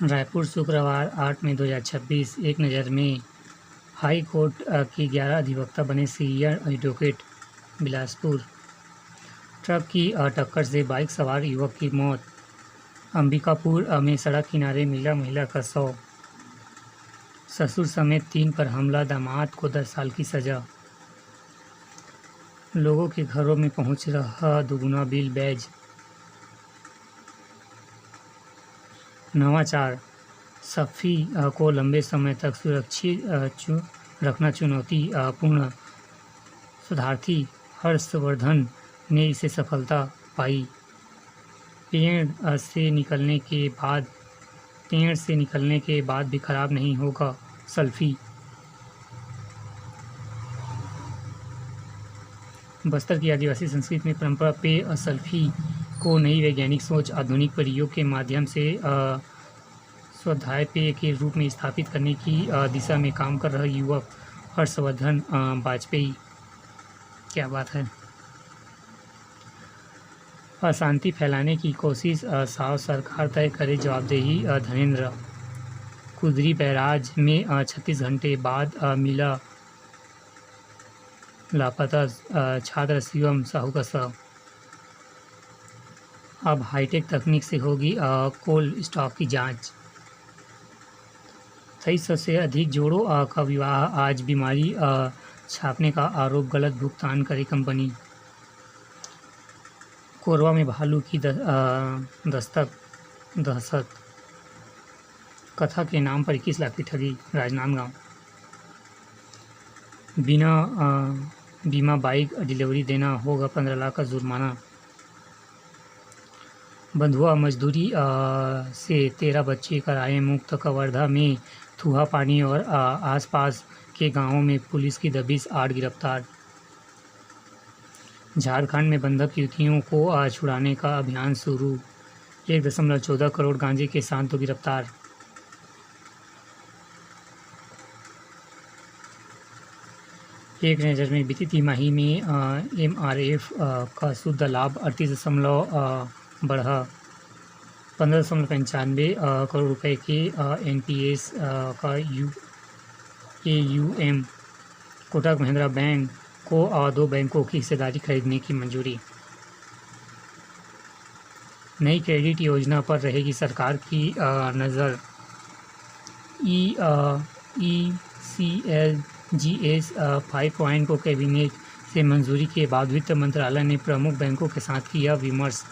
रायपुर शुक्रवार 8 मई 2026। एक नज़र में हाई कोर्ट के 11 अधिवक्ता बने सीनियर एडवोकेट। बिलासपुर ट्रक की टक्कर से बाइक सवार युवक की मौत। अंबिकापुर में सड़क किनारे मिला महिला का शव। ससुर समेत 3 पर हमला, दामाद को 10 साल की सजा। लोगों के घरों में पहुंच रहा दुगुना बिल बैज। नवाचार सफ़ी को लंबे समय तक सुरक्षित रखना चुनौती पूर्ण। शोधार्थी हर्षवर्धन ने इसे सफलता पाई। पेड़ से निकलने के बाद भी खराब नहीं होगा सल्फी। बस्तर की आदिवासी संस्कृति में परंपरा पेय सल्फी को नई वैज्ञानिक सोच, आधुनिक प्रयोग के माध्यम से स्वाध्याय पेय के रूप में स्थापित करने की दिशा में काम कर रहा युवक हर्षवर्धन वाजपेयी। क्या बात है। अशांति फैलाने की कोशिश, साफ सरकार तय करे जवाबदेही। धनेंद्र कुदरी बैराज में 36 घंटे बाद मिला लापता छात्र शिवम साहू का शव। अब हाईटेक तकनीक से होगी कोल्ड स्टॉक की जांच। 2300 से अधिक जोड़ों का विवाह आज। बीमारी छापने का आरोप, गलत भुगतान करे कंपनी। कोरबा में भालू की दहशत। कथा के नाम पर 21 लाख की ठगी। राजनांदगांव बिना बीमा बाइक डिलीवरी देना होगा 15 लाख का जुर्माना। बंधुआ मजदूरी से 13 बच्चे कराए मुक्त। कवर्धा में थूहा पानी और आसपास के गांवों में पुलिस की दबिश, 8 गिरफ्तार। झारखंड में बंधक युवतियों को छुड़ाने का अभियान शुरू। 1.14 करोड़ गांजे के साथ 2 गिरफ्तार। एक नज़र में बीती तिमाही में MRF का शुद्ध लाभ 38 बढ़ा 15.95 करोड़ रुपए के। NPS का AUM। कोटक महिंद्रा बैंक को 2 बैंकों की हिस्सेदारी खरीदने की मंजूरी। नई क्रेडिट योजना पर रहेगी सरकार की नज़र। ECLGS 5 को कैबिनेट से मंजूरी के बाद वित्त मंत्रालय ने प्रमुख बैंकों के साथ किया विमर्श।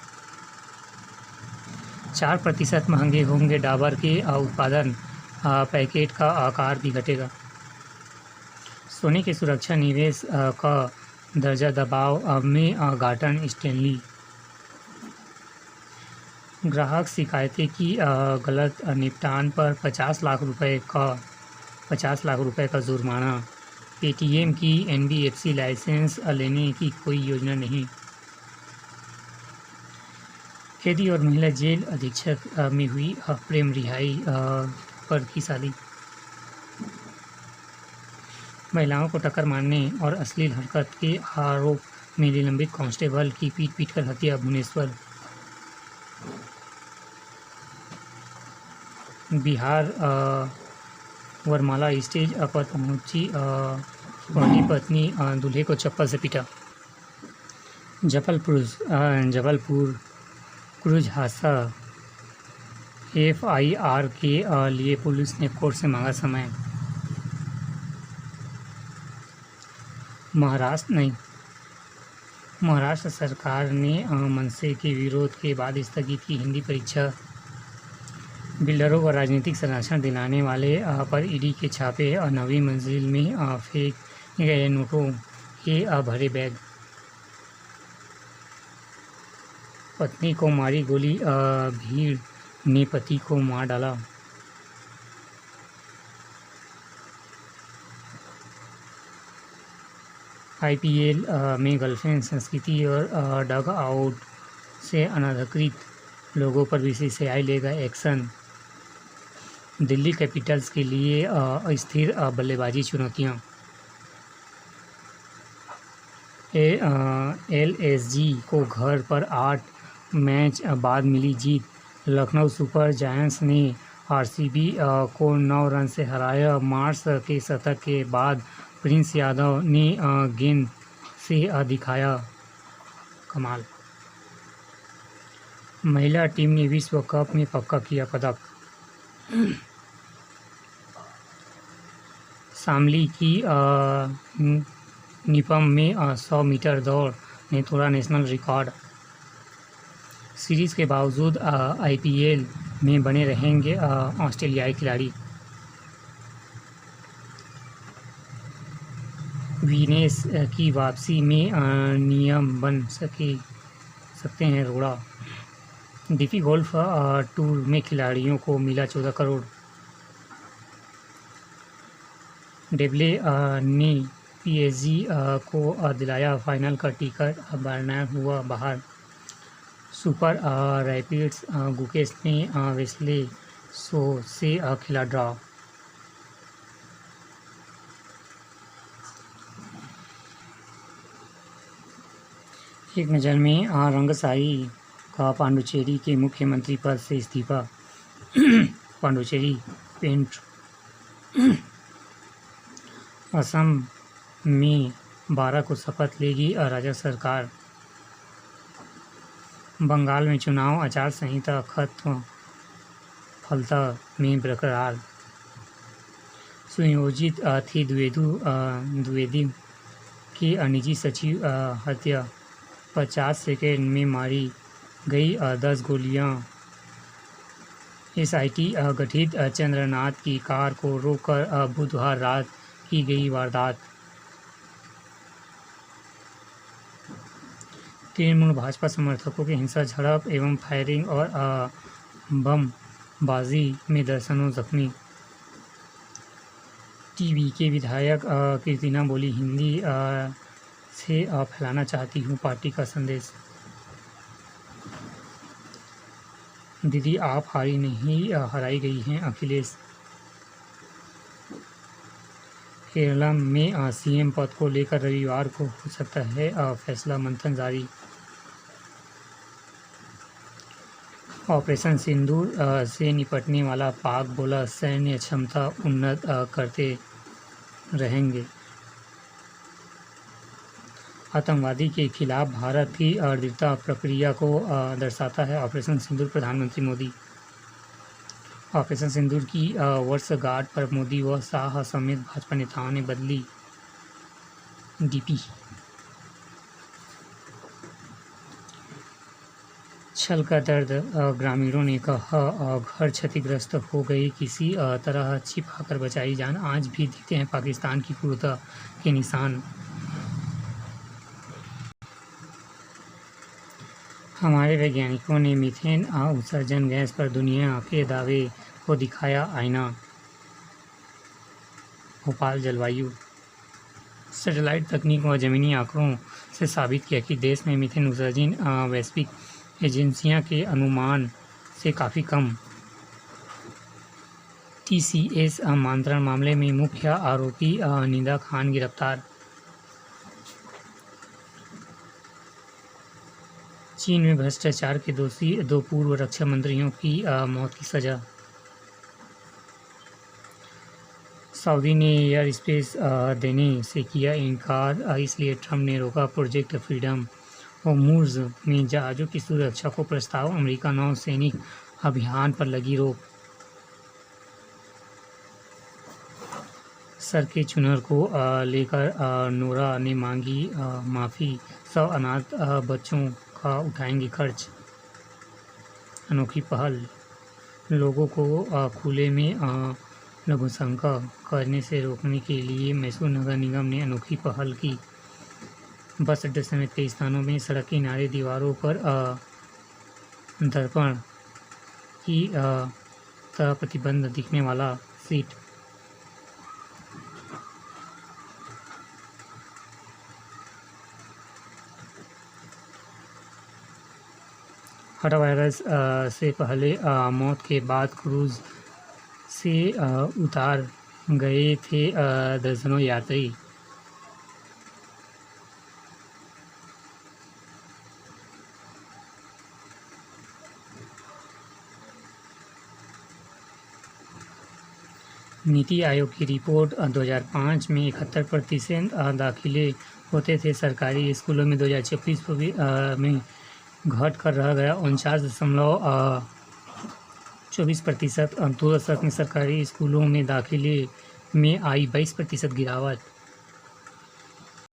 4% महंगे होंगे डाबर के उत्पादन, पैकेट का आकार भी घटेगा। सोने की सुरक्षा निवेश का दर्जा दबाव में गार्टन स्टैनली। ग्राहक शिकायतें की गलत निपटान पर 50 लाख रुपए का जुर्माना। पेटीएम की NBFC लाइसेंस लेने की कोई योजना नहीं। कैदी और महिला जेल अधीक्षक में हुई प्रेम रिहाई पर की शादी। महिलाओं को टक्कर मारने और अश्लील हरकत के आरोप में निलंबित कांस्टेबल की पीट-पीट कर हत्या। भुवनेश्वर बिहार वरमाला स्टेज पर पहुंची पहली पत्नी, दूल्हे को चप्पल से पीटा। जबलपुर क्रूज हादसा। FIR के लिए पुलिस ने कोर्ट से मांगा समय। महाराष्ट्र सरकार ने मनसे के विरोध के बाद स्थगित की हिंदी परीक्षा। बिल्डरों को राजनीतिक संरक्षण दिलाने वाले पर ईडी के छापे। 9वीं मंजिल में फेंक गए नोटों के भरे बैग। पत्नी को मारी गोली, भीड़ ने पति को मार डाला। IPL में गर्लफ्रेंड संस्कृति और डग आउट से अनधिकृत लोगों पर BCCI लेगा एक्शन। दिल्ली कैपिटल्स के लिए अस्थिर बल्लेबाजी चुनौतियां। LSG को घर पर 8 मैच बाद मिली जीत। लखनऊ सुपर जायंट्स ने आरसीबी को 9 रन से हराया। मार्च के शतक के बाद प्रिंस यादव ने गेंद से दिखाया कमाल। महिला टीम ने विश्व कप में पक्का किया पदक। शामली की निपम में 100 मीटर दौड़ ने तोड़ा नेशनल रिकॉर्ड। सीरीज के बावजूद आईपीएल में बने रहेंगे ऑस्ट्रेलियाई खिलाड़ी। विनेश की वापसी में नियम बन सकते हैं रोड़ा। डीपी गोल्फ टूर में खिलाड़ियों को मिला 14 करोड़। डेबले ने पीएसजी को दिलाया फाइनल का टिकट। बर्नार्ड हुआ बाहर। सुपर रैपिड्स गुकेश ने वेस्ले से खेला ड्रॉ। एक नज़र में रंगशाही का पांडुचेरी के मुख्यमंत्री पद से इस्तीफा। पांडुचेरी पेंट। असम में 12 को शपथ लेगी राज्य सरकार। बंगाल में चुनाव आचार संहिता खत्म, फलता में बरकरार। सुनियोजित थी द्विवेदी की निजी सचिव हत्या। 50 सेकेंड में मारी गई 10 गोलियां। एसआईटी गठित। चंद्रनाथ की कार को रोककर बुधवार रात की गई वारदात। तृणमूल भाजपा समर्थकों की हिंसा, झड़प एवं फायरिंग और बमबाजी में दर्जनों जख्मी। टीवी के विधायक कीर्तिना बोली, हिंदी से फैलाना चाहती हूँ पार्टी का संदेश। दीदी आप हारी नहीं, हराई गई हैं अखिलेश। केरला में सीएम पद को लेकर रविवार को हो सकता है फैसला, मंथन जारी। ऑपरेशन सिंदूर से निपटने वाला पाक बोला, सैन्य क्षमता उन्नत करते रहेंगे। आतंकवादी के खिलाफ भारत की दृढ़ता प्रक्रिया को दर्शाता है ऑपरेशन सिंदूर, प्रधानमंत्री मोदी। ऑपरेशन सिंदूर की वर्षगांठ पर मोदी व शाह समेत भाजपा नेताओं ने बदली डीपी। छल का दर्द, ग्रामीणों ने कहा घर क्षतिग्रस्त हो गए, किसी तरह छिपाकर बचाई जान। आज भी दिखते हैं पाकिस्तान की क्रूरता के निशान। हमारे वैज्ञानिकों ने मीथेन उत्सर्जन गैस पर दुनिया के दावे को दिखाया आईना। भोपाल जलवायु। सैटेलाइट तकनीक व ज़मीनी आंकड़ों से साबित किया कि देश में मीथेन उत्सर्जन वैश्विक एजेंसियों के अनुमान से काफ़ी कम। टीसीएस मांत्रण मामले में मुख्य आरोपी निदा खान गिरफ्तार। चीन में भ्रष्टाचार के दोषी 2 पूर्व रक्षा मंत्रियों की मौत की सजा। सऊदी ने एयर स्पेस देने से किया इनकार, इसलिए ट्रंप ने रोका प्रोजेक्ट फ्रीडम। होर्मुज़ में जहाज़ों की सुरक्षा को प्रस्ताव, अमेरिका नौसैनिक अभियान पर लगी रोक। सर के चुनर को लेकर नोरा ने मांगी माफ़ी। 100 अनाथ बच्चों का उठाएंगे खर्च। अनोखी पहल। लोगों को खुले में लघुशंका करने से रोकने के लिए मैसूर नगर निगम ने अनोखी पहल की। बस अड्डे समेत कई स्थानों में सड़क किनारे दीवारों पर दर्पण की तरह प्रतिबंध दिखने वाला सीट। हटा वायरस से पहले मौत के बाद क्रूज से उतार गए थे दर्जनों यात्री। नीति आयोग की रिपोर्ट 2005 में 71% दाखिले होते थे सरकारी स्कूलों में। 2026 में घट कर रह गया 49.24%। 2 दशक में सरकारी स्कूलों में दाखिले में आई 22% गिरावट।